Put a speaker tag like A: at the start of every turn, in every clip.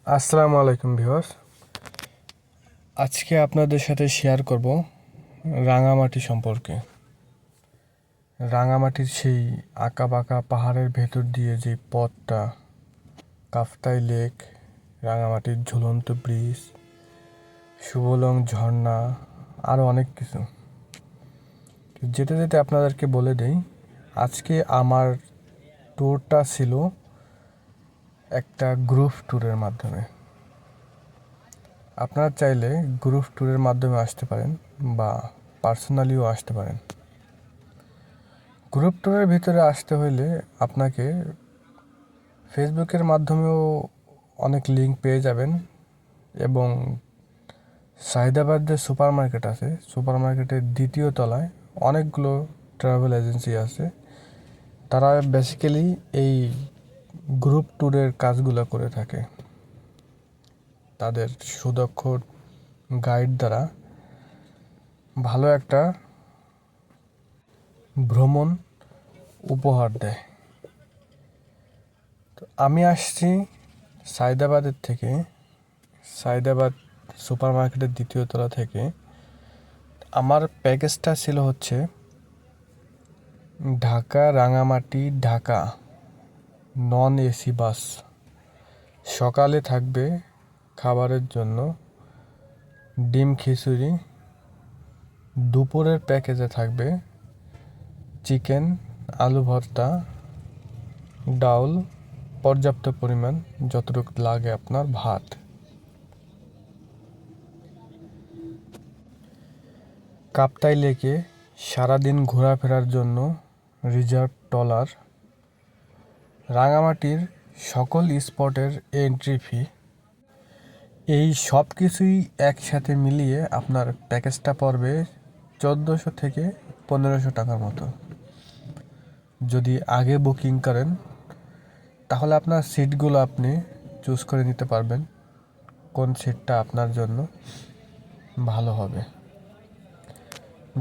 A: আসসালামু আলাইকুম ভিউয়ার্স। আজকে আপনাদের সাথে শেয়ার করব রাঙামাটি সম্পর্কে। রাঙামাটির সেই আঁকাবাঁকা পাহাড়ের ভেতর দিয়ে যে পথটা, কাপ্তাই লেক, রাঙামাটির ঝুলন্ত ব্রিজ, শুভলং ঝর্ণা, আরও অনেক কিছু। যেতে যেতে আপনাদেরকে বলে দেই, আজকে আমার ট্যুরটা ছিল একটা গ্রুপ ট্যুরের মাধ্যমে। আপনারা চাইলে গ্রুপ ট্যুরের মাধ্যমে আসতে পারেন বা পার্সোনালিও আসতে পারেন। গ্রুপ ট্যুরের ভিতরে আসতে হইলে আপনাকে ফেসবুকের মাধ্যমেও অনেক লিঙ্ক পেয়ে যাবেন এবং সাহিদাবাদ যে সুপার মার্কেট আছে, সুপার মার্কেটের দ্বিতীয় তলায় অনেকগুলো ট্রাভেল এজেন্সি আছে। তারা বেসিক্যালি এই গ্রুপ ট্যুরের কাজগুলো করে থাকে। তাদের সুদক্ষ গাইড দ্বারা ভালো একটা ভ্রমণ উপহার দেয়। তো আমি আসছি সায়দাবাদের থেকে, সায়দাবাদ সুপার মার্কেটের দ্বিতীয় তলা থেকে। আমার প্যাকেজটা ছিল হচ্ছে Dhaka Rangamati Dhaka non AC bus. সকালে থাকবে খাবারের জন্য ডিম খিচুড়ি, দুপুরের প্যাকেজে থাকবে চিকেন, আলু ভর্তা, ডাউল, পর্যাপ্ত পরিমাণ যতটুকু লাগে আপনার ভাত। কাপ্তাই লেকে সারাদিন ঘোরাফেরার জন্য রিজার্ভ ট্রলার, রাঙামাটির সকল স্পটের এন্ট্রি ফি, এই সব কিছুই একসাথে মিলিয়ে আপনার প্যাকেজটা পড়বে 1400 থেকে 1500 টাকার মতো। যদি আগে বুকিং করেন তাহলে আপনার সিটগুলো আপনি চুজ করে নিতে পারবেন কোন সিটটা আপনার জন্য ভালো হবে।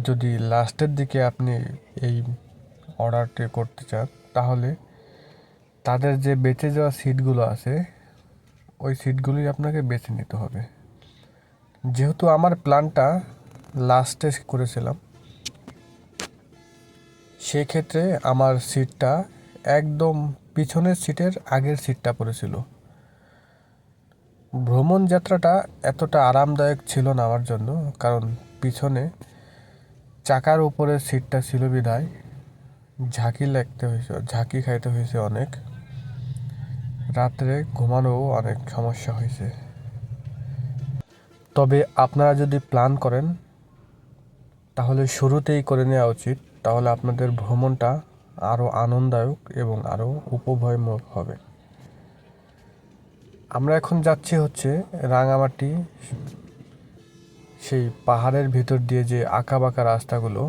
A: যদি লাস্টের দিকে আপনি এই অর্ডারটি করতে চান তাহলে তাদের যে বেঁচে যাওয়া সিটগুলো আছে ওই সিটগুলোই আপনাকে বেছে নিতে হবে। যেহেতু আমার প্ল্যানটা লাস্টে করেছিলাম, সেক্ষেত্রে আমার সিটটা একদম পিছনের সিটের আগের সিটটা পড়েছিল। ভ্রমণ যাত্রাটা এতটা আরামদায়ক ছিল না আমার জন্য, কারণ পিছনে চাকার উপরে সিটটা ছিল বিধায় ঝাঁকি খাইতে হয়েছে অনেক। রাত্রে ঘুমানোও অনেক সমস্যা হয়েছে। তবে আপনারা যদি প্ল্যান করেন তাহলে শুরুতেই করে নেওয়া উচিত, তাহলে আপনাদের ভ্রমণটা আরও আনন্দদায়ক এবং আরও উপভোগ্য হবে। আমরা এখন যাচ্ছি হচ্ছে রাঙামাটি, সেই পাহাড়ের ভিতর দিয়ে যে আঁকাবাঁকা রাস্তাগুলো।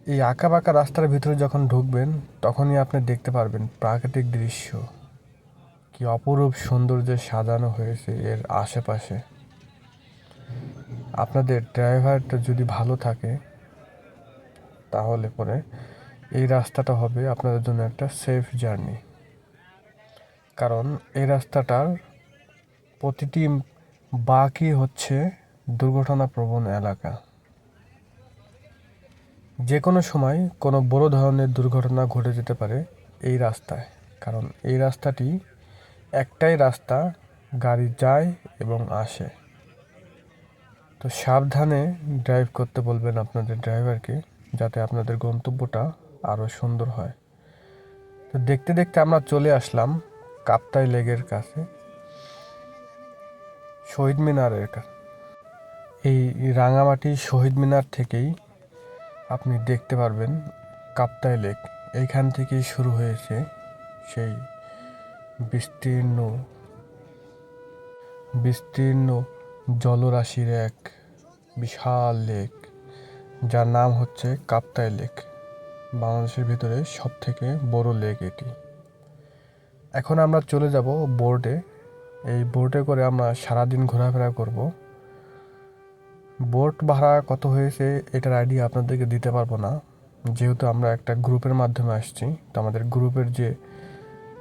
A: এই আঁকাবাঁকা রাস্তার ভিতরে যখন ঢুকবেন তখনই আপনি দেখতে পারবেন প্রাকৃতিক দৃশ্য কি অপরূপ সৌন্দর্যে সাজানো হয়েছে এর আশেপাশে। আপনাদের ড্রাইভারটা যদি ভালো থাকে তাহলে পরে এই রাস্তাটা হবে আপনাদের জন্য একটা সেফ জার্নি, কারণ এই রাস্তাটার প্রতিটি বাঁকই হচ্ছে দুর্ঘটনাপ্রবণ এলাকা। যে কোনো সময় কোনো বড় ধরনের দুর্ঘটনা ঘটে যেতে পারে এই রাস্তায়, কারণ এই রাস্তাটি একটাই রাস্তা, গাড়ি যায় এবং আসে। তো সাবধানে ড্রাইভ করতে বলবেন আপনাদের ড্রাইভারকে, যাতে আপনাদের গন্তব্যটা আরও সুন্দর হয়। তো দেখতে দেখতে আমরা চলে আসলাম কাপ্তাই লেকের কাছে, শহীদ মিনারের কাছে। এই রাঙামাটি শহীদ মিনার থেকেই আপনি দেখতে পারবেন কাপ্তাই লেক। এইখান থেকেই শুরু হয়েছে সেই বিস্তীর্ণ বিস্তীর্ণ জলরাশির এক বিশাল লেক, যার নাম হচ্ছে কাপ্তাই লেক। বাংলাদেশের ভিতরে সব থেকে বড় লেক এটি। এখন আমরা চলে যাব বোর্ডে। এই বোর্ডে করে আমরা সারাদিন ঘোরাফেরা করব। বোট ভাড়া কত হয়েছে এটার আইডিয়া আপনাদেরকে দিতে পারবো না, যেহেতু আমরা একটা গ্রুপের মাধ্যমে আসছি। তো আমাদের গ্রুপের যে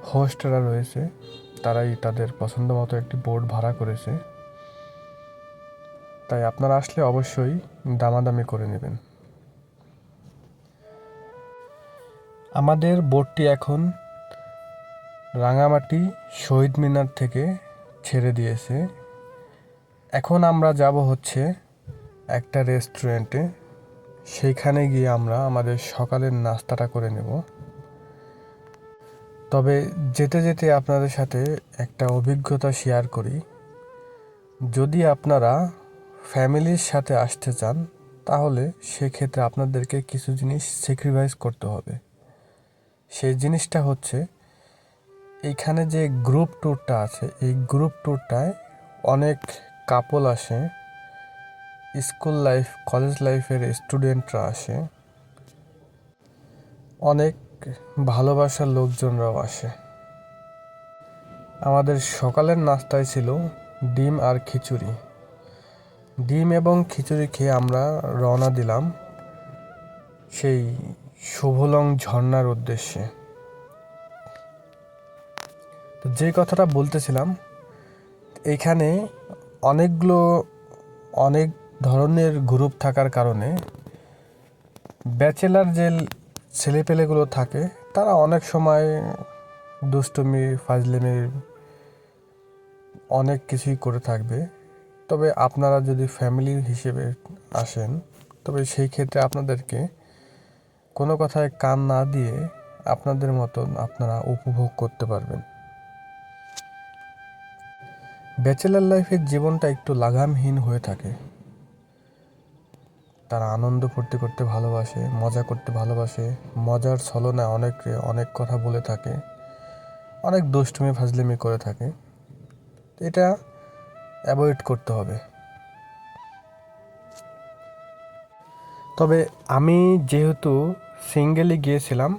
A: হোস্টরা রয়েছে তারাই তাদের পছন্দ মতো একটি বোট ভাড়া করেছে, তাই আপনারা আসলে অবশ্যই দামাদামি করে নেবেন। আমাদের বোটটি এখন রাঙামাটি শহীদ মিনার থেকে ছেড়ে দিয়েছে। এখন আমরা যাব হচ্ছে একটা রেস্টুরেন্টে, সেইখানে গিয়ে আমরা আমাদের সকালের নাস্তাটা করে নেব। তবে যেতে যেতে আপনাদের সাথে একটা অভিজ্ঞতা শেয়ার করি। যদি আপনারা ফ্যামিলির সাথে আসতে চান তাহলে সেক্ষেত্রে আপনাদেরকে কিছু জিনিস স্যাক্রিফাইস করতে হবে। সেই জিনিসটা হচ্ছে, এইখানে যে গ্রুপ ট্যুরটা আছে, এই গ্রুপ ট্যুরটায় অনেক কাপল আসে, স্কুল লাইফ কলেজ লাইফের স্টুডেন্টরা আসে, অনেক ভালোবাসার লোকজনরাও আসে। আমাদের সকালের নাস্তায় ছিল ডিম আর খিচুড়ি। ডিম এবং খিচুড়ি খেয়ে আমরা রওনা দিলাম সেই শুভলং ঝর্ণার উদ্দেশ্যে। তো যে কথাটা বলতেছিলাম, এইখানে অনেক ধরনের গ্রুপ থাকার কারণে ব্যাচেলার যে ছেলেপেলেগুলো থাকে তারা অনেক সময় দুষ্টুমি ফাজলামি অনেক কিছুই করে থাকবে। তবে আপনারা যদি ফ্যামিলি হিসেবে আসেন তবে সেই ক্ষেত্রে আপনাদেরকে কোনো কথায় কান না দিয়ে আপনাদের মতন আপনারা উপভোগ করতে পারবেন। ব্যাচেলার লাইফের জীবনটা একটু লাগামহীন হয়ে থাকে। তারা আনন্দ ফুর্তি করতে ভালোবাসে, মজা করতে ভালোবাসে, মজার ছলনায় অনেক কথা বলে থাকে, অনেক দুষ্টুমি ফাজলামি করে থাকে। এটা অ্যাভয়েড করতে হবে। তবে আমি যেহেতু সিঙ্গেলি গিয়েছিলাম,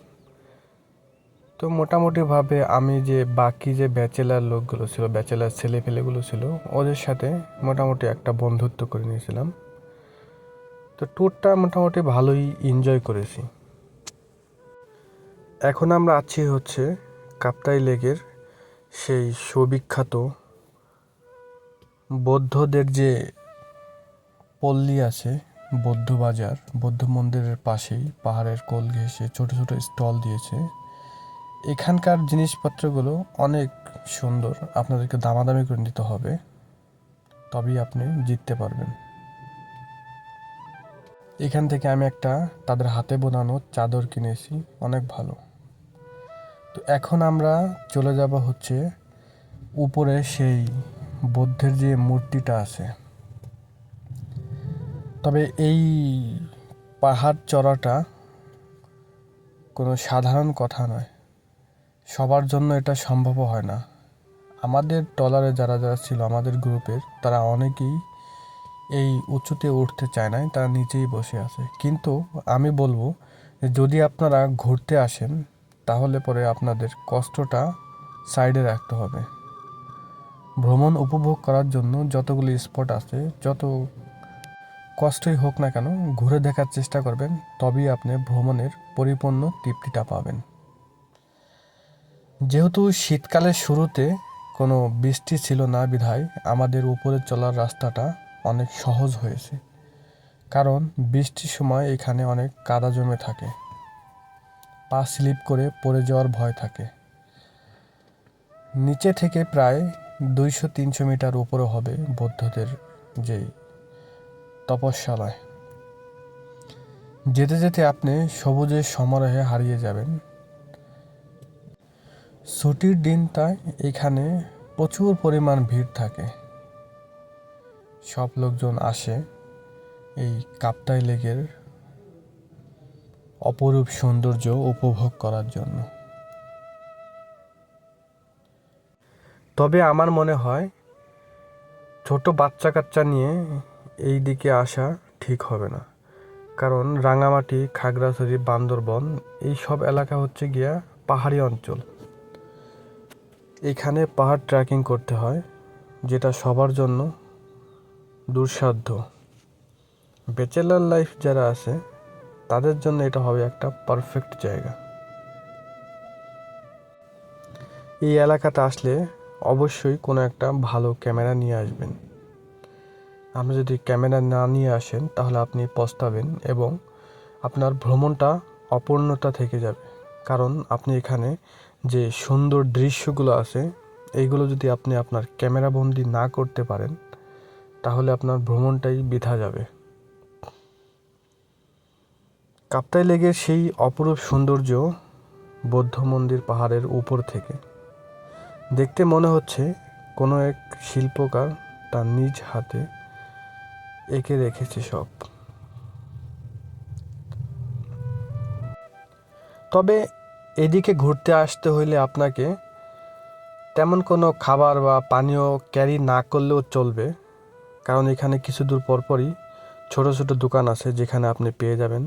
A: তো মোটামুটিভাবে আমি যে বাকি যে ব্যাচেলার লোকগুলো ছিল, ব্যাচেলার ছেলেপেলেগুলো ছিল, ওদের সাথে মোটামুটি একটা বন্ধুত্ব করে নিয়েছিলাম। তো ট্যুরটা মোটামুটি ভালোই এনজয় করেছি। এখন আমরা আছি হচ্ছে কাপ্তাই লেকের সেই সুবিখ্যাত বৌদ্ধদের যে পল্লী আছে, বৌদ্ধ বাজার, বৌদ্ধ মন্দিরের পাশেই পাহাড়ের কোল ঘেঁষে ছোট ছোট স্টল দিয়েছে। এখানকার জিনিসপত্রগুলো অনেক সুন্দর, আপনাদেরকে দামাদামি করে নিতে হবে, তবেই আপনি জিততে পারবেন। এখান থেকে আমি একটা তাদের হাতে বোনানো চাদর কিনেছি, অনেক ভালো। তো এখন আমরা চলে যাব হচ্ছে উপরে সেই বুদ্ধের যে মূর্তিটা আছে। তবে এই পাহাড় চড়াটা কোনো সাধারণ কথা নয়, সবার জন্য এটা সম্ভব হয় না। আমাদের ট্রলারে যারা যারা ছিল আমাদের গ্রুপের, তারা অনেকেই এই উঁচুতে উঠতে চায় না, তারা নিচেই বসে আছে। কিন্তু আমি বলবো যে যদি আপনারা ঘুরতে আসেন তাহলে পরে আপনাদের কষ্টটা সাইডে রাখতে হবে। ভ্রমণ উপভোগ করার জন্য যতগুলি স্পট আছে, যত কষ্টই হোক না কেন ঘুরে দেখার চেষ্টা করবেন, তবেই আপনি ভ্রমণের পরিপূর্ণ তৃপ্তিটা পাবেন। যেহেতু শীতকালের শুরুতে কোনো বৃষ্টি ছিল না বিধায় আমাদের উপরে চলার রাস্তাটা অনেক সহজ হয়েছে। কারণ বৃষ্টির সময় এখানে অনেক কাদা জমে থাকে, পা স্লিপ করে পড়ে যাওয়ার ভয় থাকে। নিচে থেকে প্রায় 200-300 মিটার উপরে হবে বৌদ্ধদের যেই তপস্যালয়। যেতে যেতে আপনি সবুজের সমারোহে হারিয়ে যাবেন। ছুটির দিনটায় এখানে প্রচুর পরিমাণ ভিড় থাকে। সব লোকজন আসে এই কাপ্তাই লেকের অপরূপ সৌন্দর্য উপভোগ করার জন্য। তবে আমার মনে হয় ছোট বাচ্চা কাচ্চা নিয়ে এই দিকে আসা ঠিক হবে না। কারণ রাঙামাটি, খাগড়াছড়ি, বান্দরবন এই সব এলাকা হচ্ছে গিয়া পাহাড়ি অঞ্চল। এখানে পাহাড় ট্রেকিং করতে হয়, যেটা সবার জন্য দুঃসাধ্য। ব্যাচেলার লাইফ যারা আছে তাদের জন্য এটা হবে একটা পারফেক্ট জায়গা। এই এলাকাতে আসলে অবশ্যই কোনো একটা ভালো ক্যামেরা নিয়ে আসবেন। আপনি যদি ক্যামেরা না নিয়ে আসেন তাহলে আপনি পস্তাবেন এবং আপনার ভ্রমণটা অপূর্ণতা থেকে যাবে। কারণ আপনি এখানে যে সুন্দর দৃশ্যগুলো আছে এইগুলো যদি আপনি আপনার ক্যামেরা বন্দি না করতে পারেন তাহলে আপনার ভ্রমণটাই বৃথা যাবে। কাপ্তাই লেকের সেই অপরূপ সৌন্দর্য বৌদ্ধ মন্দির পাহাড়ের উপর থেকে দেখতে মনে হচ্ছে কোনো এক শিল্পকার তার নিজ হাতে এঁকে রেখেছে সব। তবে এদিকে ঘুরতে আসতে হইলে আপনাকে তেমন কোনো খাবার বা পানীয় ক্যারি না করলেও চলবে, কারণ এখানে কিছু দূর পরপরই ছোট ছোট দোকান আছে যেখানে আপনি পেয়ে যাবেন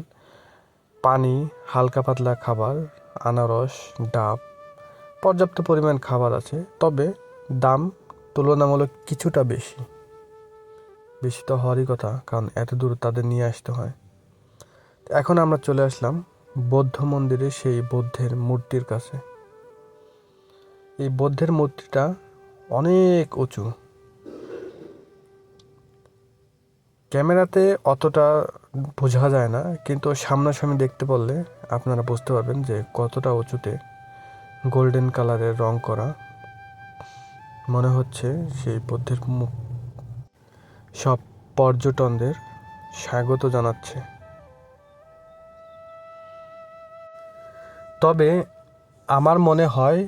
A: পানি, হালকা পাতলা খাবার, আনারস, ডাব, পর্যাপ্ত পরিমাণ খাবার আছে। তবে দাম তুলনামূলক কিছুটা বেশি। বেশি তো হওয়ারই কথা, কারণ এত দূর তাদের নিয়ে আসতে হয়। এখন আমরা চলে আসলাম বৌদ্ধ মন্দিরে সেই বৌদ্ধের মূর্তির কাছে। এই বৌদ্ধের মূর্তিটা অনেক উঁচু। ক্যামেরাতে অতটা বোঝা যায় না, কিন্তু সামনাসামনি দেখতে পারলে আপনারা বুঝতে পারবেন যে কতটা উঁচুতে গোল্ডেন কালারের রং করা। মনে হচ্ছে সেই বৌদ্ধের মুখ সব পর্যটকদের স্বাগত জানাচ্ছে। তবে আমার মনে হয়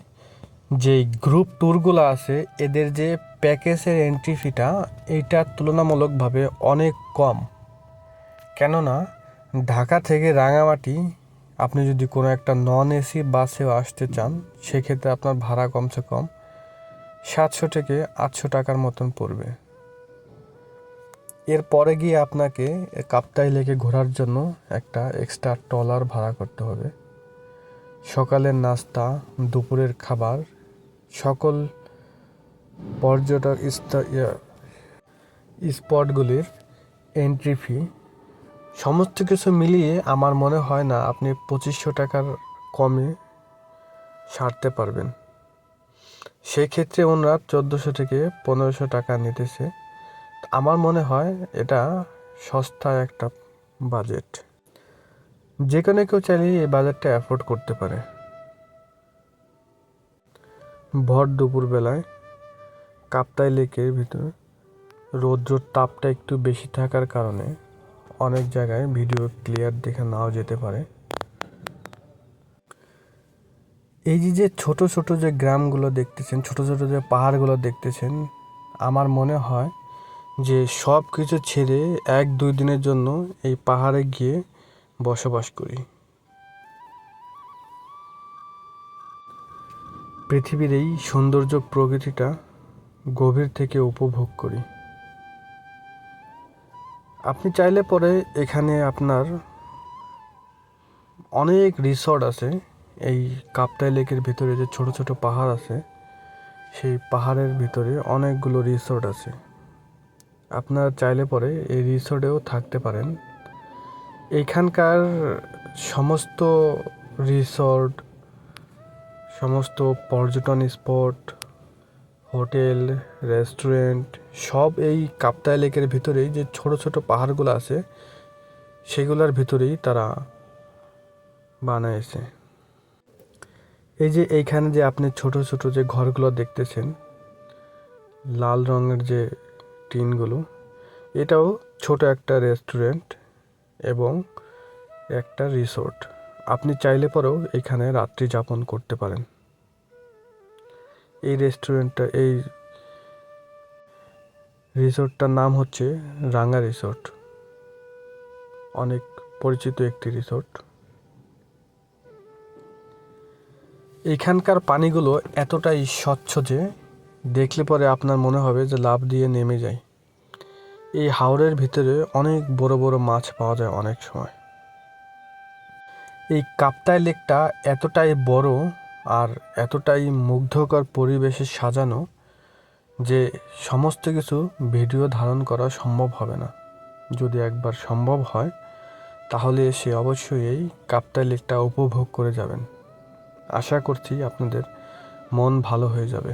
A: যে গ্রুপ ট্যুরগুলো আছে এদের যে প্যাকেজের এন্ট্রি ফিটা এইটা তুলনামূলকভাবে অনেক কম। কেননা ঢাকা থেকে রাঙামাটি আপনি যদি কোনো একটা নন এসি বাসেও আসতে চান সেক্ষেত্রে আপনার ভাড়া কমসে কম 700 থেকে 800 টাকার মতন পড়বে। এরপরে গিয়ে আপনাকে কাপ্তাই লেকে ঘোরার জন্য একটা এক্সট্রা ট্রলার ভাড়া করতে হবে। সকালের নাস্তা, দুপুরের খাবার, সকল পর্যটক স্পটগুলির এন্ট্রি ফি সমস্ত কিছু মিলিয়ে আমার মনে হয় না আপনি 2500 টাকার কমে সারতে পারবেন। সেক্ষেত্রে ওনারা 1400 থেকে 1500 টাকা নিতেছে। আমার মনে হয় এটা সস্তা একটা বাজেট, যে কোনো কেউ চাইলে এই বাজেটটা অ্যাফোর্ড করতে পারে। ভর দুপুরবেলায় কাপ্তাই লেকের ভিতর রৌদ্রের তাপটা একটু বেশি থাকার কারণে অনেক জায়গায় ভিডিও ক্লিয়ার দেখা নাও যেতে পারে। এই যে ছোট ছোট যে গ্রামগুলো দেখতেছেন, ছোট ছোট যে পাহাড়গুলো দেখতেছেন, আমার মনে হয় যে সব কিছু ছেড়ে 1-2 দিনের জন্য এই পাহাড়ে গিয়ে বসবাস করি। পৃথিবীর এই সৌন্দর্য প্রকৃতিটা গভীর থেকে উপভোগ করি। আপনি চাইলে পরে এখানে আপনার অনেক রিসর্ট আছে। এই কাপ্তাই লেকের ভিতরে যে ছোট ছোট পাহাড় আছে সেই পাহাড়ের ভিতরে অনেকগুলো রিসর্ট আছে। আপনারা চাইলে পরে এই রিসর্টেও থাকতে পারেন। এইখানকার সমস্ত রিসর্ট, সমস্ত পর্যটন স্পট, হোটেল, রেস্টুরেন্ট সব এই কাপ্তাই লেকের ভিতরেই যে ছোট ছোট পাহাড়গুলো আছে সেগুলোর ভিতরেই তারা বানাইছে। এই যে এইখানে যে আপনি ছোট ছোট যে ঘরগুলো দেখতেছেন, লাল রঙের যে টিনগুলো, এটাও ছোট একটা রেস্টুরেন্ট এবং একটা রিসোর্ট। আপনি চাইলে পরেও এখানে রাত্রি যাপন করতে পারেন। এই রিসোর্টটার নাম হচ্ছে রাঙ্গা রিসোর্ট। অনেক পরিচিত একটি রিসোর্ট। এখানকার পানিগুলো এতটাই স্বচ্ছ যে দেখলে পরে আপনার মনে হবে যে লাফ দিয়ে নেমে যায়। এই হাওরের ভিতরে অনেক বড় বড় মাছ পাওয়া যায় অনেক সময়। এই কাপ্তাই লেকটা এতটাই বড় আর এতটাই মুগ্ধকর পরিবেশে সাজানো যে সমস্ত কিছু ভিডিও ধারণ করা সম্ভব হবে না। যদি একবার সম্ভব হয় তাহলে এসে অবশ্যই এই কাপ্তাই লেকটা উপভোগ করে যাবেন। আশা করছি আপনাদের মন ভালো হয়ে যাবে।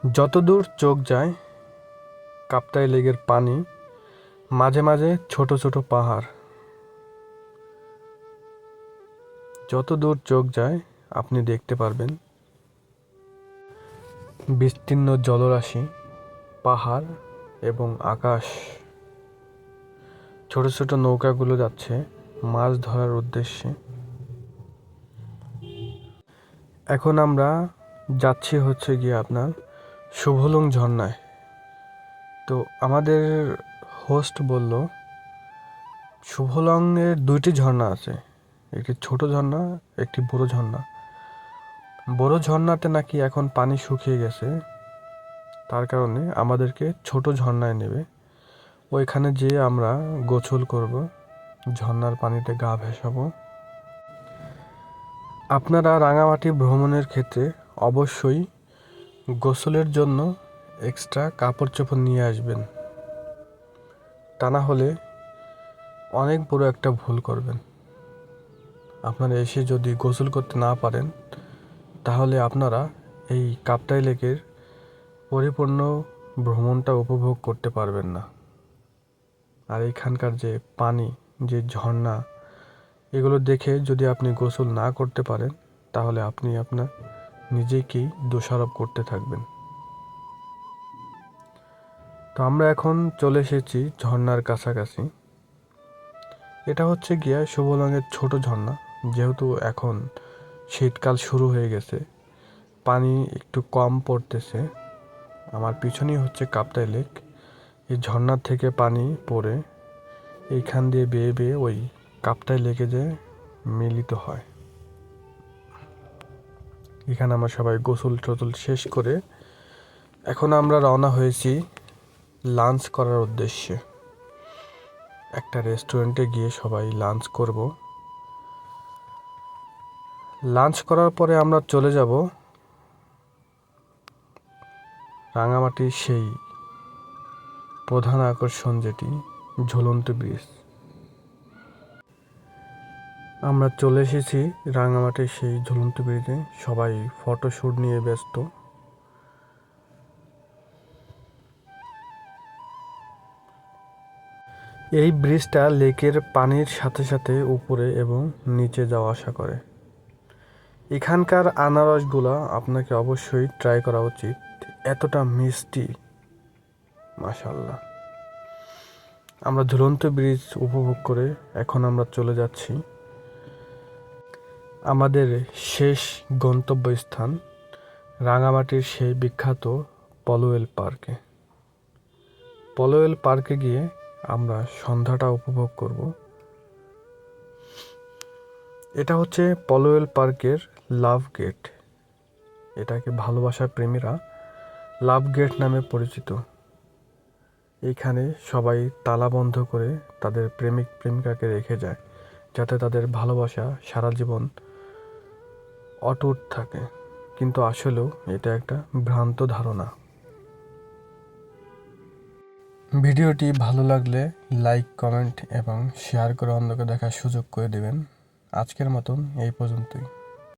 A: যতদূর চোখ যায় কাপ্তাই লেকের পানি, মাঝে মাঝে ছোট ছোট পাহাড়। যতদূর চোখ যায় আপনি দেখতে পারবেন বিস্তীর্ণ জলরাশি, পাহাড় এবং আকাশ। ছোট ছোট নৌকাগুলো যাচ্ছে মাছ ধরার উদ্দেশ্যে। এখন আমরা যাচ্ছি হচ্ছে গিয়ে আপনার শুভলং ঝর্ণায়। তো আমাদের হোস্ট বলল শুভলংয়ের 2টি ঝর্ণা আছে, একটি ছোট ঝর্ণা, একটি বড় ঝর্ণা। বড় ঝর্ণাতে নাকি এখন পানি শুকিয়ে গেছে, তার কারণে আমাদেরকে ছোট ঝর্ণায় নেবে। ওইখানে যেয়ে আমরা গোসল করব, ঝর্ণার পানিতে গা ভেসাবো। আপনারা রাঙামাটি ভ্রমণের ক্ষেত্রে অবশ্যই গোসলের জন্য এক্সট্রা কাপড় চোপড় নিয়ে আসবেন, তা না হলে অনেক বড় একটা ভুল করবেন। আপনারা এসে যদি গোসল করতে না পারেন তাহলে আপনারা এই কাপ্তাই লেকের পরিপূর্ণ ভ্রমণটা উপভোগ করতে পারবেন না। আর এখানকার যে পানি, যে ঝর্ণা, এগুলো দেখে যদি আপনি গোসল না করতে পারেন তাহলে আপনি আপনার নিজেকেই দোষারোপ করতে থাকবেন। তো আমরা এখন চলে এসেছি ঝর্ণার কাছাকাছি। এটা হচ্ছে গিয়া শুভলংয়ের ছোট ঝর্ণা। যেহেতু এখন শীতকাল শুরু হয়ে গেছে, পানি একটু কম পড়তেছে। আমার পিছনেই হচ্ছে কাপ্তাই লেক। এই ঝর্ণার থেকে পানি পড়ে এইখান দিয়ে বেয়ে বেয়ে ওই কাপ্তাই লেকে যে মিলিত হয়। এখানে আমরা সবাই গোসল টোসল শেষ করে এখন আমরা রওনা হয়েছি লাঞ্চ করার উদ্দেশ্যে। একটা রেস্টুরেন্টে গিয়ে সবাই লাঞ্চ করব। লাঞ্চ করার পরে আমরা চলে যাব রাঙামাটির সেই প্রধান আকর্ষণ, যেটি ঝুলন্ত ব্রিজ। আমরা চলে এসেছি রাঙামাটির সেই ঝুলন্ত ব্রিজে। সবাই ফটোশ্যুট নিয়ে ব্যস্ত। এই ব্রিজটা লেকের পানির সাথে সাথে উপরে এবং নিচে যাওয়া আসা করে। এখানকার আনারসগুলা আপনাকে অবশ্যই ট্রাই করা উচিত, এতটা মিষ্টি, মাশাআল্লাহ। আমরা ঝুলন্ত ব্রিজ উপভোগ করে এখন আমরা চলে যাচ্ছি আমাদের শেষ গন্তব্যস্থান রাঙামাটির সেই বিখ্যাত পলোয়েল পার্কে। পলোয়েল পার্কে গিয়ে আমরা সন্ধ্যাটা উপভোগ করব। এটা হচ্ছে পলোয়েল পার্কের লাভ গেট। এটাকে ভালোবাসার প্রেমীরা লাভ গেট নামে পরিচিত। এইখানে সবাই তালা বন্ধ করে তাদের প্রেমিক প্রেমিকাকে রেখে যায়, যাতে তাদের ভালোবাসা সারা জীবন অটুট থাকে। কিন্তু আসলেও এটা একটা ভ্রান্ত ধারণা। ভিডিওটি ভালো লাগলে লাইক, কমেন্ট এবং শেয়ার করে অন্যকে দেখার সুযোগ করে দেবেন। আজকের মতন এই পর্যন্তই।